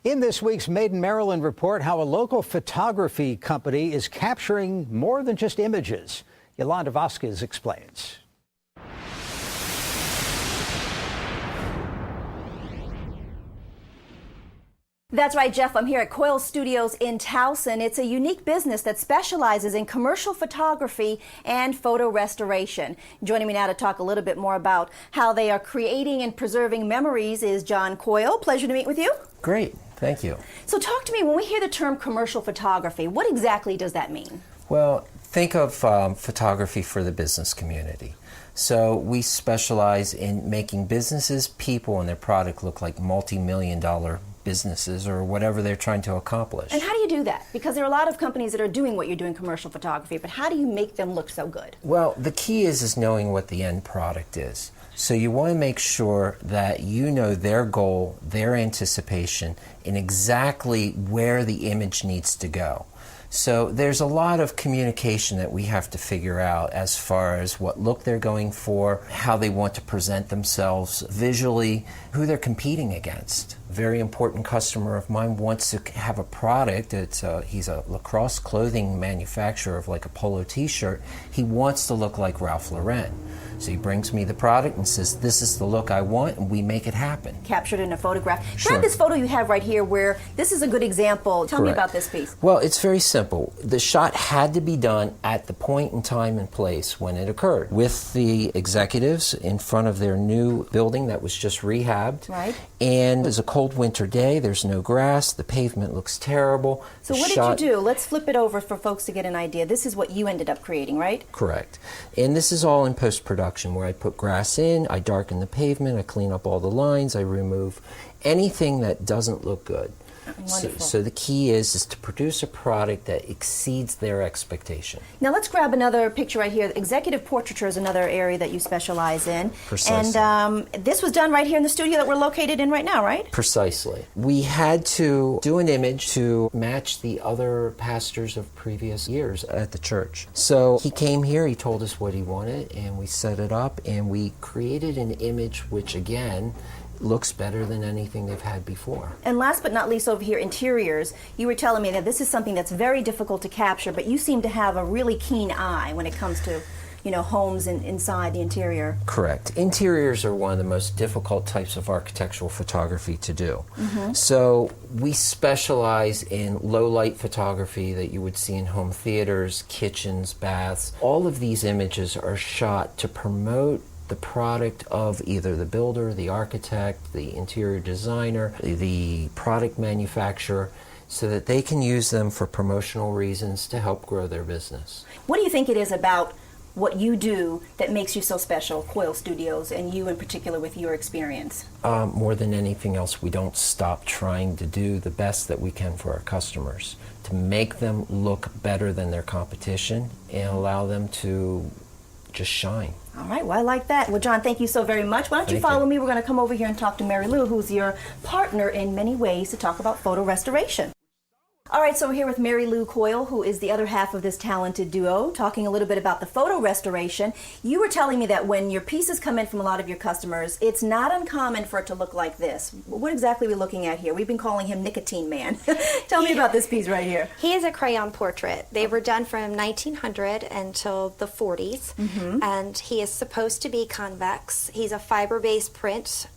In this week's Made in Maryland report, how a local photography company is capturing more than just images. Yolanda Vasquez explains. That's right, Jeff. I'm here at Coyle Studios in Towson. It's a unique business that specializes in commercial photography and photo restoration. Joining me now to talk a little bit more about how they are creating and preserving memories is John Coyle. Pleasure to meet with you. Great. Thank you. So talk to me, when we hear the term commercial photography, what exactly does that mean? Well, think of photography for the business community. So we specialize in making businesses, people, and their product look like multi-million-dollar businesses or whatever they're trying to accomplish. And how do you do that? Because there are a lot of companies that are doing what you're doing, commercial photography, but how do you make them look so good? Well, the key is knowing what the end product is. So you want to make sure that you know their goal, their anticipation, and exactly where the image needs to go. So there's a lot of communication that we have to figure out as far as what look they're going for, how they want to present themselves visually, who they're competing against. A very important customer of mine wants to have a product. He's a lacrosse clothing manufacturer of like a polo t-shirt. He wants to look like Ralph Lauren. So he brings me the product and says, this is the look I want, and we make it happen. Captured in a photograph. Sure. Try this photo you have right here where this is a good example. Tell me about this piece. Well, it's very simple. The shot had to be done at the point in time and place when it occurred, with the executives in front of their new building that was just rehabbed. Right. And it's a cold winter day. There's no grass. The pavement looks terrible. So what did you do? Let's flip it over for folks to get an idea. This is what you ended up creating, right? Correct. And this is all in post-production, where I put grass in, I darken the pavement, I clean up all the lines, I remove anything that doesn't look good. So the key is to produce a product that exceeds their expectation. Now let's grab another picture right here. Executive portraiture is another area that you specialize in. Precisely. And this was done right here in the studio that we're located in right now, right? Precisely. We had to do an image to match the other pastors of previous years at the church. So he came here, he told us what he wanted, and we set it up, and we created an image which, again, looks better than anything they've had before. And last but not least over here, interiors. You were telling me that this is something that's very difficult to capture, but you seem to have a really keen eye when it comes to, you know, homes and inside the interior. Correct. Interiors are one of the most difficult types of architectural photography to do. So we specialize in low light photography that you would see in home theaters, kitchens, baths. All of these images are shot to promote the product of either the builder, the architect, the interior designer, the product manufacturer, so that they can use them for promotional reasons to help grow their business. What do you think it is about what you do that makes you so special, Coyle Studios, and you in particular with your experience? More than anything else, we don't stop trying to do the best that we can for our customers, to make them look better than their competition and allow them to just shine. All right, well, I like that. Well, John, thank you so very much. Why don't you follow me? We're going to come over here and talk to Mary Lou, who's your partner in many ways, to talk about photo restoration. All right, so we're here with Mary Lou Coyle, who is the other half of this talented duo, talking a little bit about the photo restoration. You were telling me that when your pieces come in from a lot of your customers, it's not uncommon for it to look like this. What exactly are we looking at here? We've been calling him Nicotine Man. Tell me about this piece right here. He is a crayon portrait. They were done from 1900 until the 40s, and he is supposed to be convex. He's a fiber-based print.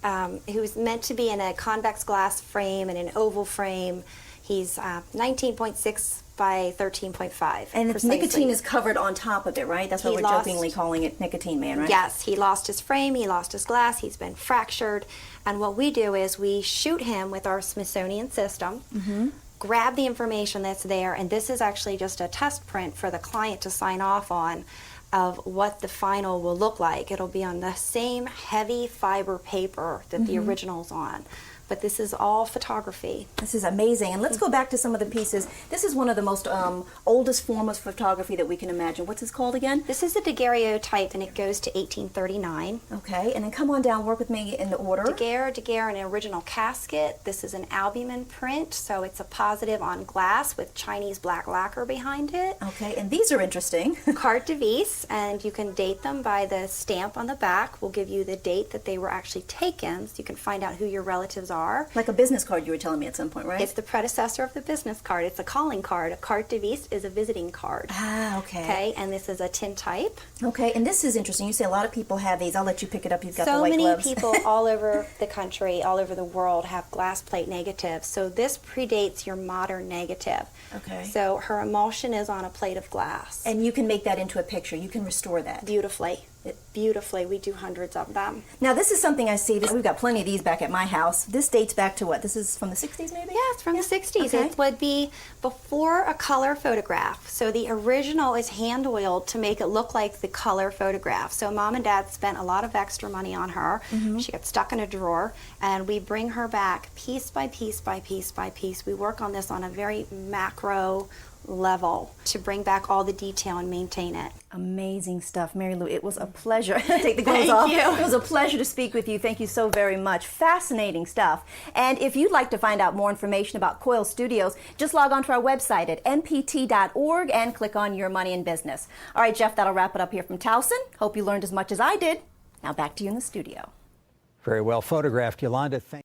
He was meant to be in a convex glass frame and an oval frame. He's 19.6 by 13.5. And the nicotine is covered on top of it, right? That's why we're jokingly calling it Nicotine Man, right? Yes, he lost his frame, he lost his glass, he's been fractured. And what we do is we shoot him with our Smithsonian system, grab the information that's there, and this is actually just a test print for the client to sign off on of what the final will look like. It'll be on the same heavy fiber paper that the original's on. But this is all photography. This is amazing. And let's go back to some of the pieces. This is one of the most oldest forms of photography that we can imagine. What's this called again? This is the daguerreotype, and it goes to 1839. Okay, and then come on down, work with me in the order. Daguerre, an original casket. This is an albumen print, so it's a positive on glass with Chinese black lacquer behind it. Okay, and these are interesting. Carte de vis, and you can date them by the stamp on the back. Will give you the date that they were actually taken, so you can find out who your relatives are are. Like a business card you were telling me at some point, right? It's the predecessor of the business card. It's a calling card. A carte de visite is a visiting card. Ah, okay. Okay, and this is a tintype. Okay, and this is interesting. You say a lot of people have these. I'll let you pick it up. You've got the So white many gloves. people all over the country, all over the world have glass plate negatives. So this predates your modern negative. Okay. So her emulsion is on a plate of glass. And you can make that into a picture. You can restore that. Beautifully. Beautifully. We do hundreds of them. Now, this is something I see. We've got plenty of these back at my house. This dates back to what? This is from the 60s, maybe? Yeah, it's from the 60s. Okay. It would be before a color photograph. So the original is hand oiled to make it look like the color photograph. So mom and dad spent a lot of extra money on her. She got stuck in a drawer, and we bring her back piece by piece by piece by piece. We work on this on a very macro level to bring back all the detail and maintain it. Amazing stuff, Mary Lou. It was a pleasure. Take the gloves Thank off. you. It was a pleasure to speak with you. Thank you so very much. Fascinating stuff. And if you'd like to find out more information about Coyle Studios, just log on to our website at npt.org and click on Your Money in Business. All right, Jeff, that'll wrap it up here from Towson. Hope you learned as much as I did. Now back to you in the studio. Very well photographed, Yolanda. Thank